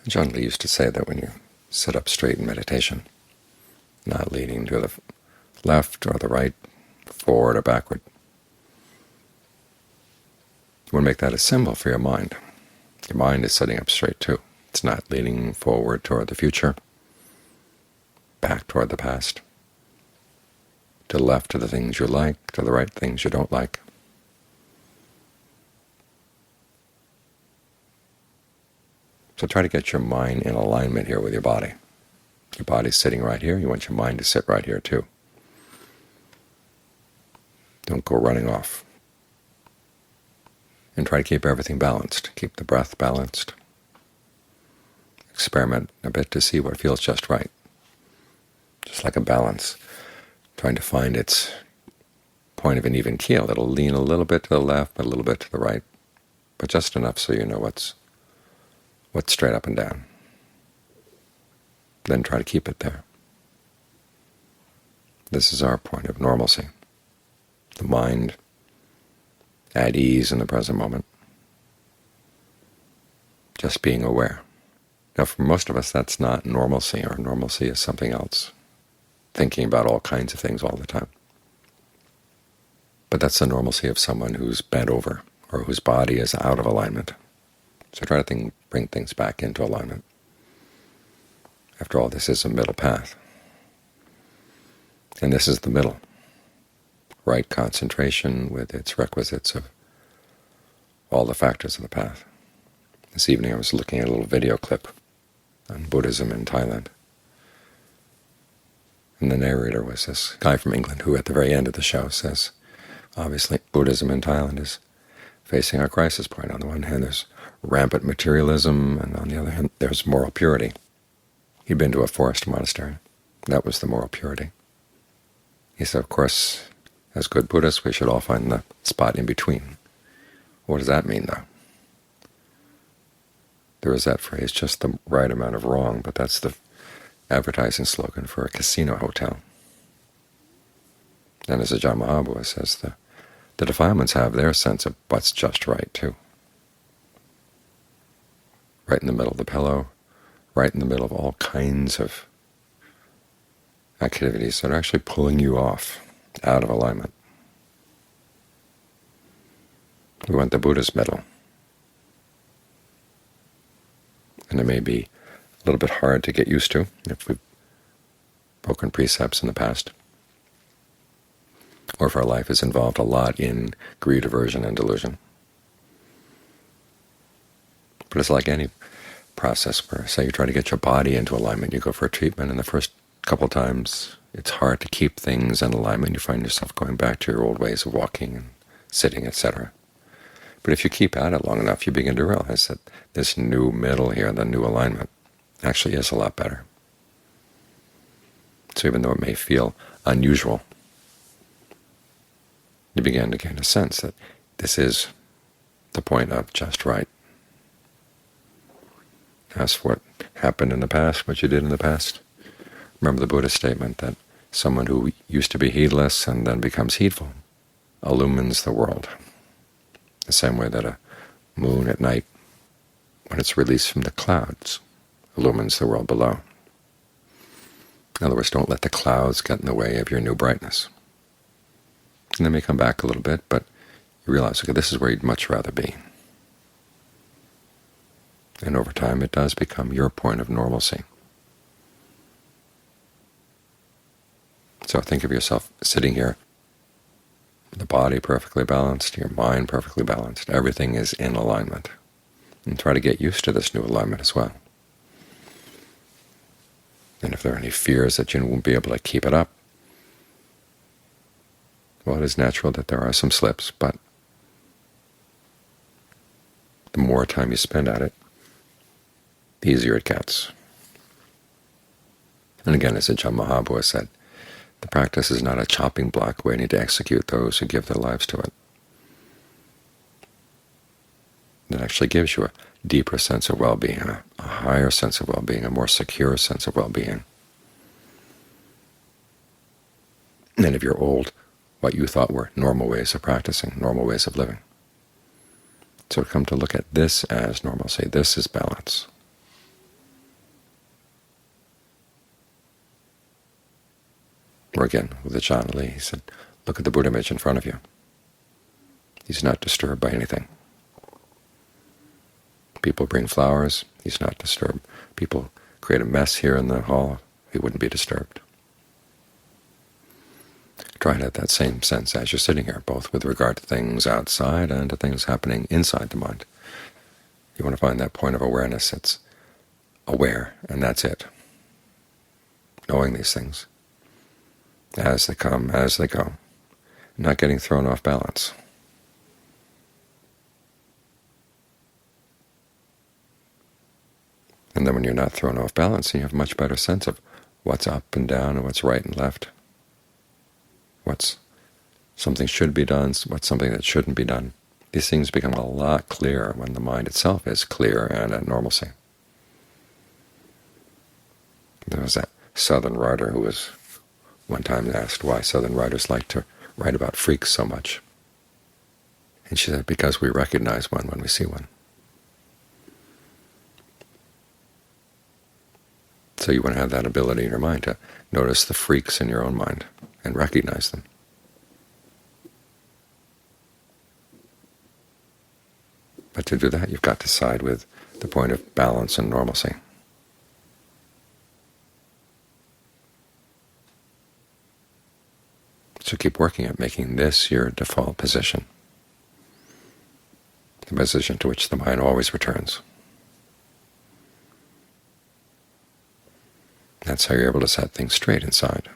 John Lee used to say that when you sit up straight in meditation, not leaning to the left or the right, forward or backward, you want to make that a symbol for your mind. Your mind is sitting up straight too. It's not leaning forward toward the future, back toward the past, to the left to the things you like, to the right things you don't like. So try to get your mind in alignment here with your body. Your body's sitting right here. You want your mind to sit right here too. Don't go running off. And try to keep everything balanced. Keep the breath balanced. Experiment a bit to see what feels just right. Just like a balance, trying to find its point of an even keel. It'll lean a little bit to the left, a little bit to the right, but just enough so you know what's straight up and down. Then try to keep it there. This is our point of normalcy. The mind at ease in the present moment, just being aware. Now, for most of us, that's not normalcy. Our normalcy is something else, thinking about all kinds of things all the time. But that's the normalcy of someone who's bent over or whose body is out of alignment. So try to bring things back into alignment. After all, this is a middle path. And this is the middle. Right concentration with its requisites of all the factors of the path. This evening I was looking at a little video clip on Buddhism in Thailand. And the narrator was this guy from England who at the very end of the show says, obviously Buddhism in Thailand is facing a crisis point. On the one hand there's rampant materialism, and on the other hand there's moral purity. He'd been to a forest monastery. That was the moral purity. He said, of course, as good Buddhists, we should all find the spot in between. What does that mean, though? There is that phrase, just the right amount of wrong, but that's the advertising slogan for a casino hotel. And as Ajahn Mahabua says, the defilements have their sense of what's just right, too. Right in the middle of the pillow, right in the middle of all kinds of activities that are actually pulling you off, out of alignment. We want the Buddha's middle. And it may be a little bit hard to get used to if we've broken precepts in the past, or if our life is involved a lot in greed, aversion, and delusion. But it's like any process where, say, you try to get your body into alignment, you go for a treatment, and the first couple times it's hard to keep things in alignment. You find yourself going back to your old ways of walking and sitting, etc. But if you keep at it long enough, you begin to realize that this new middle here, the new alignment, actually is a lot better. So even though it may feel unusual, you begin to gain a sense that this is the point of just right. As for what happened in the past, what you did in the past, remember the Buddhist statement that someone who used to be heedless and then becomes heedful illumines the world, the same way that a moon at night, when it's released from the clouds, illumines the world below. In other words, don't let the clouds get in the way of your new brightness. And they may come back a little bit, but you realize, okay, this is where you'd much rather be. And over time it does become your point of normalcy. So think of yourself sitting here, the body perfectly balanced, your mind perfectly balanced, everything is in alignment. And try to get used to this new alignment as well. And if there are any fears that you won't be able to keep it up, well, it is natural that there are some slips, but the more time you spend at it, the easier it gets. And again, as Ajahn Mahabua said, the practice is not a chopping block waiting to execute those who give their lives to it. It actually gives you a deeper sense of well-being, a higher sense of well-being, a more secure sense of well-being. And if you're old, what you thought were normal ways of practicing, normal ways of living. So come to look at this as normalcy. This is balance. Or again, with the Chanali, he said, look at the Buddha image in front of you. He's not disturbed by anything. People bring flowers, he's not disturbed. People create a mess here in the hall, he wouldn't be disturbed. Try to have that same sense as you're sitting here, both with regard to things outside and to things happening inside the mind. You want to find that point of awareness that's aware, and that's it. Knowing these things as they come, as they go, not getting thrown off balance. And then when you're not thrown off balance, you have a much better sense of what's up and down and what's right and left, what's something should be done, what's something that shouldn't be done. These things become a lot clearer when the mind itself is clear and at normalcy. There was that Southern writer who was one time asked why Southern writers like to write about freaks so much. And she said, because we recognize one when we see one. So you want to have that ability in your mind to notice the freaks in your own mind and recognize them. But to do that, you've got to side with the point of balance and normalcy. So keep working at making this your default position, the position to which the mind always returns. That's how you're able to set things straight inside.